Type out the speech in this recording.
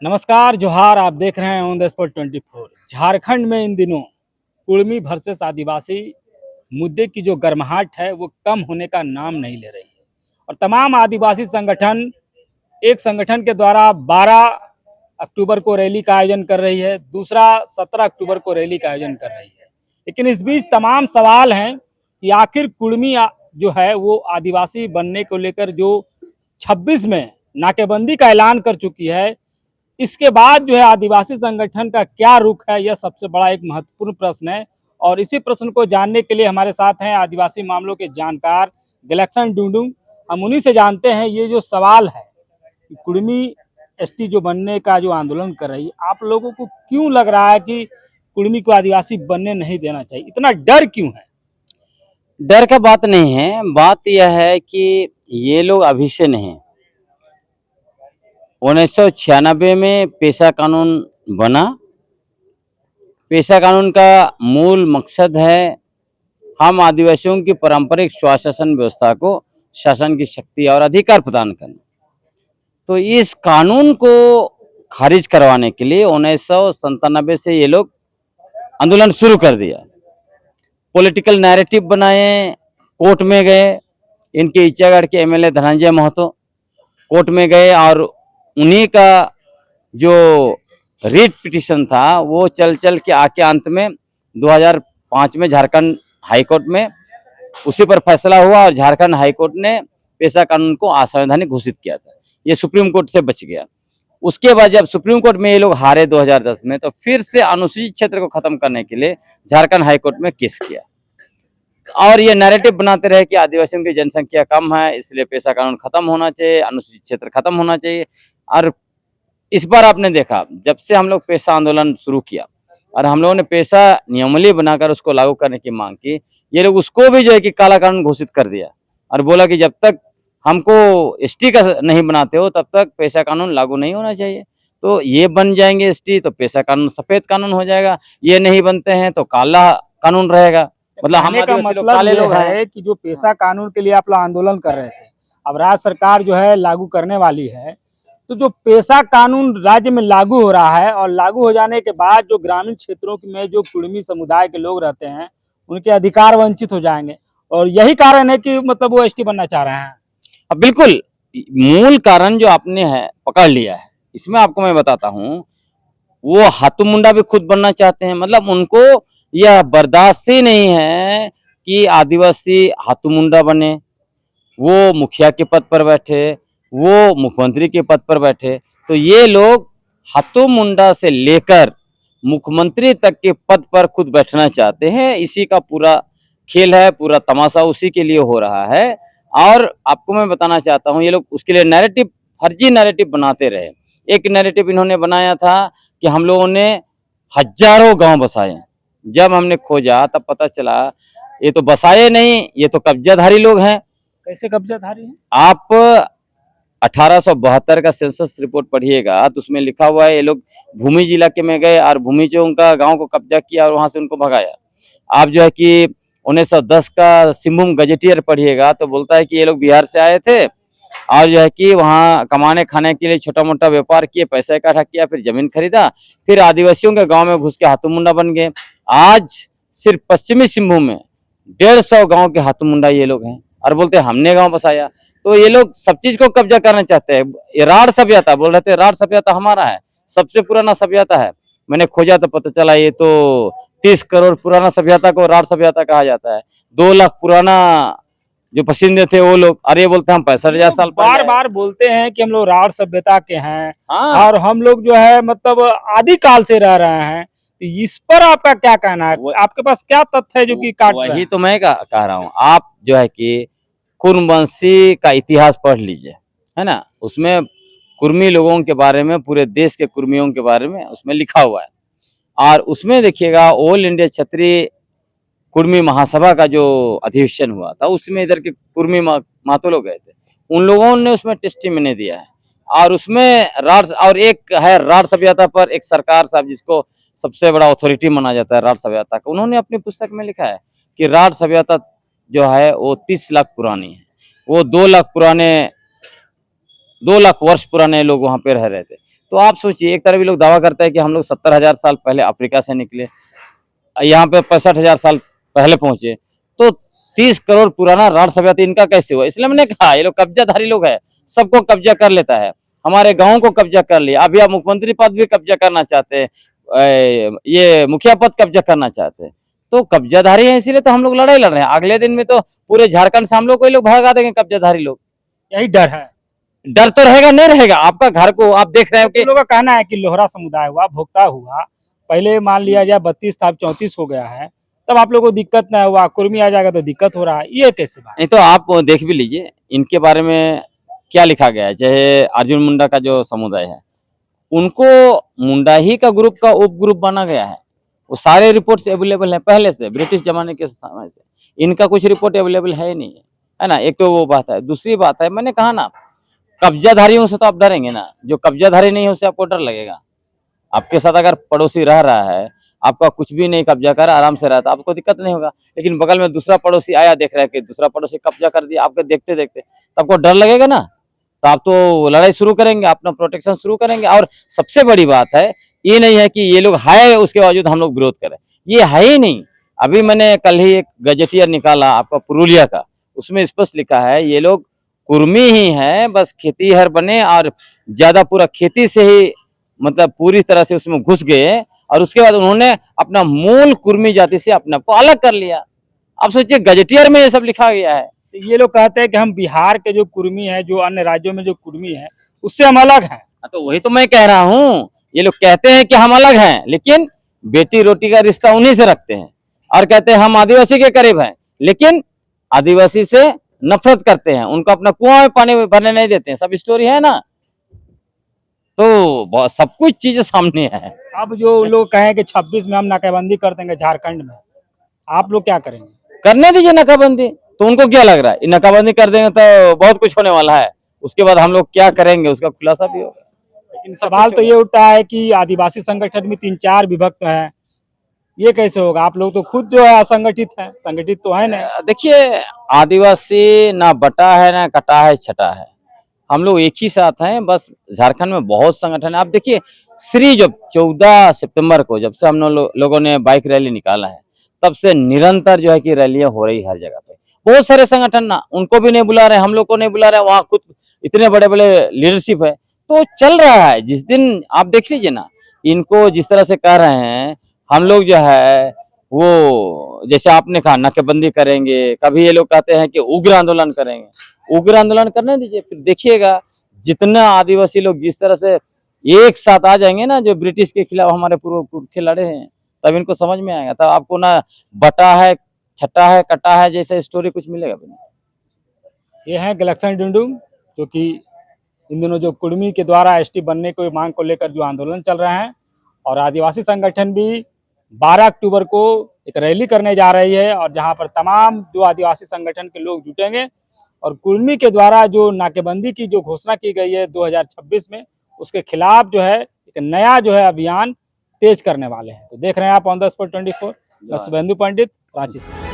नमस्कार जोहार। आप देख रहे हैं ऑन द स्पॉट 24। झारखंड में इन दिनों कुर्मी वर्सेस आदिवासी मुद्दे की जो गर्माहट है वो कम होने का नाम नहीं ले रही है और तमाम आदिवासी संगठन एक संगठन के द्वारा 12 अक्टूबर को रैली का आयोजन कर रही है, दूसरा 17 अक्टूबर को रैली का आयोजन कर रही है। लेकिन इस बीच तमाम सवाल हैं कि आखिर कुर्मी जो है वो आदिवासी बनने को लेकर जो 26 में नाकेबंदी का ऐलान कर चुकी है, इसके बाद जो है आदिवासी संगठन का क्या रुख है, यह सबसे बड़ा एक महत्वपूर्ण प्रश्न है। और इसी प्रश्न को जानने के लिए हमारे साथ हैं आदिवासी मामलों के जानकार गलेक्सन डुंडुंग। हम उन्हीं से जानते हैं ये जो सवाल है कि कुर्मी एसटी जो बनने का जो आंदोलन कर रही है, आप लोगों को क्यों लग रहा है कि कुर्मी को आदिवासी बनने नहीं देना चाहिए, इतना डर क्यों है? डर का बात नहीं है। बात यह है कि ये लोग अभी से नहीं, 1996 में पेशा कानून बना। पेशा कानून का मूल मकसद है हम आदिवासियों की पारंपरिक स्वशासन व्यवस्था को शासन की शक्ति और अधिकार प्रदान करना। तो इस कानून को खारिज करवाने के लिए 1997 से ये लोग आंदोलन शुरू कर दिया। पॉलिटिकल नैरेटिव बनाए, कोर्ट में गए। इनके इच्चागढ़ के एमएलए धनंजय महतो कोर्ट में गए और उन्हीं का जो रिट पिटीशन था वो चल चल के आके अंत में 2005 में झारखंड हाईकोर्ट में उसी पर फैसला हुआ और झारखंड हाईकोर्ट ने पेशा कानून को असंवैधानिक घोषित किया था। ये सुप्रीम कोर्ट से बच गया। उसके बाद जब सुप्रीम कोर्ट में ये लोग हारे 2010 में, तो फिर से अनुसूचित क्षेत्र को खत्म करने के लिए झारखंड हाईकोर्ट में केस किया और ये नैरेटिव बनाते रहे कि आदिवासियों की जनसंख्या कम है, इसलिए पेशा कानून खत्म होना चाहिए, अनुसूचित क्षेत्र खत्म होना चाहिए। और इस बार आपने देखा, जब से हम लोग पेशा आंदोलन शुरू किया और हम लोगों ने पेशा नियमावली बनाकर उसको लागू करने की मांग की, ये लोग उसको भी जो है कि काला कानून घोषित कर दिया और बोला कि जब तक हमको एसटी का नहीं बनाते हो तब तक पेशा कानून लागू नहीं होना चाहिए। तो ये बन जाएंगे एसटी तो पेशा कानून सफेद कानून हो जाएगा, ये नहीं बनते हैं तो काला कानून रहेगा। मतलब हम कहने का आदिवासी लोग मतलब काले ये लोग हैं। है कि जो पेशा कानून के लिए आप लोग आंदोलन कर रहे थे, अब राज्य सरकार जो है लागू करने वाली है, तो जो पेशा कानून राज्य में लागू हो रहा है और लागू हो जाने के बाद जो ग्रामीण क्षेत्रों में जो कुर्मी समुदाय के लोग रहते हैं उनके अधिकार वंचित हो जाएंगे और यही कारण है कि मतलब वो एसटी बनना चाह रहे हैं। अब बिल्कुल मूल कारण जो आपने है पकड़ लिया है। इसमें आपको मैं बताता हूँ, वो हाथू मुंडा भी खुद बनना चाहते हैं। मतलब उनको यह बर्दाश्त ही नहीं है कि आदिवासी हाथू मुंडा बने, वो मुखिया के पद पर बैठे, वो मुख्यमंत्री के पद पर बैठे। तो ये लोग हाथू मुंडा से लेकर मुख्यमंत्री तक के पद पर खुद बैठना चाहते हैं। इसी का पूरा खेल है, पूरा तमाशा उसी के लिए हो रहा है। और आपको मैं बताना चाहता हूँ, ये लोग उसके लिए नैरेटिव, फर्जी नैरेटिव बनाते रहे। एक नैरेटिव इन्होंने बनाया था कि हम लोगों ने हजारों गांव बसाए। जब हमने खोजा तब पता चला ये तो बसाए नहीं, ये तो कब्जाधारी लोग हैं। कैसे कब्जाधारी हैं? आप 1872 का सेंसस रिपोर्ट पढ़िएगा तो उसमें लिखा हुआ है ये लोग भूमि इलाके में गए और भूमि जो उनका गांव को कब्जा किया और वहां से उनको भगाया। आप जो है कि 1910 का सिंहभूम गजेटियर पढ़िएगा तो बोलता है कि ये लोग बिहार से आए थे और जो है कि वहाँ कमाने खाने के लिए छोटा मोटा व्यापार किए, पैसा इकट्ठा किया, फिर जमीन खरीदा, फिर आदिवासियों के गांव में घुस के हाथू मुंडा बन गए। आज सिर्फ पश्चिमी सिंहभूम में 150 गांव के हाथू मुंडा ये लोग हैं और बोलते हैं हमने गांव बसाया। तो ये लोग सब चीज को कब्जा करना चाहते हैं। ये राढ़ सभ्यता बोल रहे थे, राढ़ सभ्यता हमारा है, सबसे पुराना सभ्यता है। मैंने खोजा तो पता चला ये तो 30 करोड़ पुराना सभ्यता को राढ़ सभ्यता कहा जाता है। 2 लाख पुराना जो पसंदे थे वो लोग, अरे बोलते हैं हम 65,000 साल बार बार बोलते हैं कि हम लोग राढ़ सभ्यता के हैं। हाँ। और हम लोग जो है मतलब आदि काल से रह रहे हैं, तो इस पर आपका क्या कहना है? आपके पास क्या तथ्य है जो कि काट रहे वही हैं? तो मैं कह रहा हूँ। आप जो है कि कुर्मवंशी का इतिहास पढ़ लीजिए, है ना। उसमें कुर्मी लोगों के बारे में, पूरे देश के कुर्मियों के बारे में उसमें लिखा हुआ है। और उसमें देखिएगा ऑल इंडिया क्षत्रिय कुर्मी महासभा का जो अधिवेशन हुआ था उसमें इधर के कुर्मी महतो लोग गए थे, उन लोगों ने उसमें टेस्टिमनी दिया है। और उसमें राढ़ और एक है राढ़ सभ्यता पर एक सरकार साहब जिसको सबसे बड़ा अथॉरिटी माना जाता है राढ़ सभ्यता का, उन्होंने अपनी पुस्तक में लिखा है कि राढ़ सभ्यता जो है वो 30 लाख पुरानी है। वो 2 लाख वर्ष पुराने लोग वहां पे रह रहे थे। तो आप सोचिए, एक तरफ ये लोग दावा करते हैं कि हम लोग 70,000 साल पहले अफ्रीका से निकले, यहाँ पे 65,000 साल पहले पहुंचे, तो 30 करोड़ पुराना राष्ट्र सभ्यता इनका कैसे हुआ? इसलिए मैंने कहा ये लोग कब्जाधारी लोग है, सबको कब्जा कर लेता है, हमारे गाँव को कब्जा कर लिया, अभी आप मुख्यमंत्री पद भी कब्जा करना चाहते हैं, ये मुखिया पद कब्जा करना चाहते हैं, तो कब्जाधारी है, इसीलिए तो हम लोग लड़ाई लड़ रहे हैं। अगले दिन में तो पूरे झारखंड से हम लोग को ये लोग भगा देंगे कब्जाधारी लोग। यही डर है। डर तो रहेगा, नहीं रहेगा? आपका घर को आप देख रहे हो कि कुछ लोगों का कहना है कि लोहरा समुदाय हुआ, भोक्ता हुआ, पहले मान लिया जाए 32 था, अब 34 हो गया है, तब आप लोगों को दिक्कत ना हुआ, कुर्मी आ जाएगा तो दिक्कत हो रहा है, ये कैसे बात? नहीं, तो आप देख भी लीजिए इनके बारे में क्या लिखा गया है। चाहे अर्जुन मुंडा का जो समुदाय है, उनको मुंडा ही का ग्रुप का उप ग्रुप बना गया है, वो सारे रिपोर्ट्स अवेलेबल है पहले से, ब्रिटिश जमाने के समय से। इनका कुछ रिपोर्ट अवेलेबल है ही नहीं, है ना? एक तो वो बात है। दूसरी बात है, मैंने कहा ना, कब्जाधारियों से तो आप डरेंगे ना, जो कब्जाधारी नहीं है उससे आपको डर लगेगा। आपके साथ अगर पड़ोसी रह रहा है, आपका कुछ भी नहीं कब्जा कर, आराम से रहता, आपको दिक्कत नहीं होगा। लेकिन बगल में दूसरा पड़ोसी आया, देख रहा है कि दूसरा पड़ोसी कब्जा कर दिया, आपके देखते देखते, तो आपको डर लगेगा ना, तो आप तो लड़ाई शुरू करेंगे, अपना प्रोटेक्शन शुरू करेंगे। और सबसे बड़ी बात है, ये नहीं है कि ये लोग है उसके बावजूद हम लोग विरोध करें, ये है ही नहीं। अभी मैंने कल ही एक गजेटियर निकाला आपका पुरुलिया का, उसमें स्पष्ट लिखा है ये लोग कुर्मी ही है, बस खेतीहर बने और ज्यादा पूरा खेती से ही मतलब पूरी तरह से उसमें घुस गए, और उसके बाद उन्होंने अपना मूल कुर्मी जाति से अपने आप को अलग कर लिया। आप सोचिए, गजेटियर में ये सब लिखा गया है। तो ये लोग कहते हैं कि हम बिहार के जो कुर्मी है, जो अन्य राज्यों में जो कुर्मी है, उससे हम अलग हैं। तो वही तो मैं कह रहा हूँ, ये लोग कहते हैं कि हम अलग हैं, लेकिन बेटी रोटी का रिश्ता उन्हीं से रखते हैं, और कहते हैं हम आदिवासी के करीब हैं, लेकिन आदिवासी से नफरत करते हैं, उनको अपना कुआं में पानी भरने नहीं देते हैं। सब स्टोरी है ना, तो सब कुछ चीजें सामने है। अब जो लोग कहें कि 26 में हम नाकाबंदी कर देंगे झारखंड में, आप लोग क्या करेंगे? करने दीजिए नाकाबंदी, तो उनको क्या लग रहा है नाकाबंदी कर देंगे तो बहुत कुछ होने वाला है, उसके बाद हम लोग क्या करेंगे उसका खुलासा भी होगा। लेकिन सवाल तो ये उठता है कि आदिवासी संगठन में 3-4 विभक्त हैं, ये कैसे होगा? आप लोग तो खुद जो है असंगठित हैं, संगठित तो है नहीं। देखिए, आदिवासी ना बटा है ना कटा है छटा है, हम लोग एक ही साथ हैं। बस झारखंड में बहुत संगठन है। आप देखिए, श्री जब 14 सितंबर को जब से हम लोगों ने बाइक रैली निकाला है, तब से निरंतर जो है कि रैलियां हो रही हर जगह पे। बहुत सारे संगठन ना, उनको भी नहीं बुला रहे, हम लोग को नहीं बुला रहे, वहाँ खुद इतने बड़े बड़े लीडरशिप है, तो चल रहा है। जिस दिन आप देख लीजिए ना, इनको जिस तरह से कह रहे हैं, हम लोग जो है वो जैसे आपने कहा नाकेबंदी करेंगे, कभी ये लोग कहते हैं कि उग्र आंदोलन करेंगे। उग्र आंदोलन करने दीजिए, फिर देखिएगा जितना आदिवासी लोग जिस तरह से एक साथ आ जाएंगे ना, जो ब्रिटिश के खिलाफ हमारे पूर्व पुरखे लड़े हैं, तब इनको समझ में आएगा। तब आपको ना बटा है, छटा है, कटा है जैसा स्टोरी कुछ मिलेगा भी नहीं। ये हैं गैलेक्सन डुंडुम, जो कि इन दिनों जो कुर्मी के द्वारा एसटी बनने को मांग को लेकर जो आंदोलन चल रहे हैं, और आदिवासी संगठन भी 12 अक्टूबर को एक रैली करने जा रही है, और जहां पर तमाम जो आदिवासी संगठन के लोग जुटेंगे, और कुर्मी के द्वारा जो नाकेबंदी की जो घोषणा की गई है 2026 में, उसके खिलाफ जो है एक नया जो है अभियान तेज करने वाले हैं। तो देख रहे हैं आप ऑन द स्पॉट 24, मैं शुभेंदु पंडित, रांची से।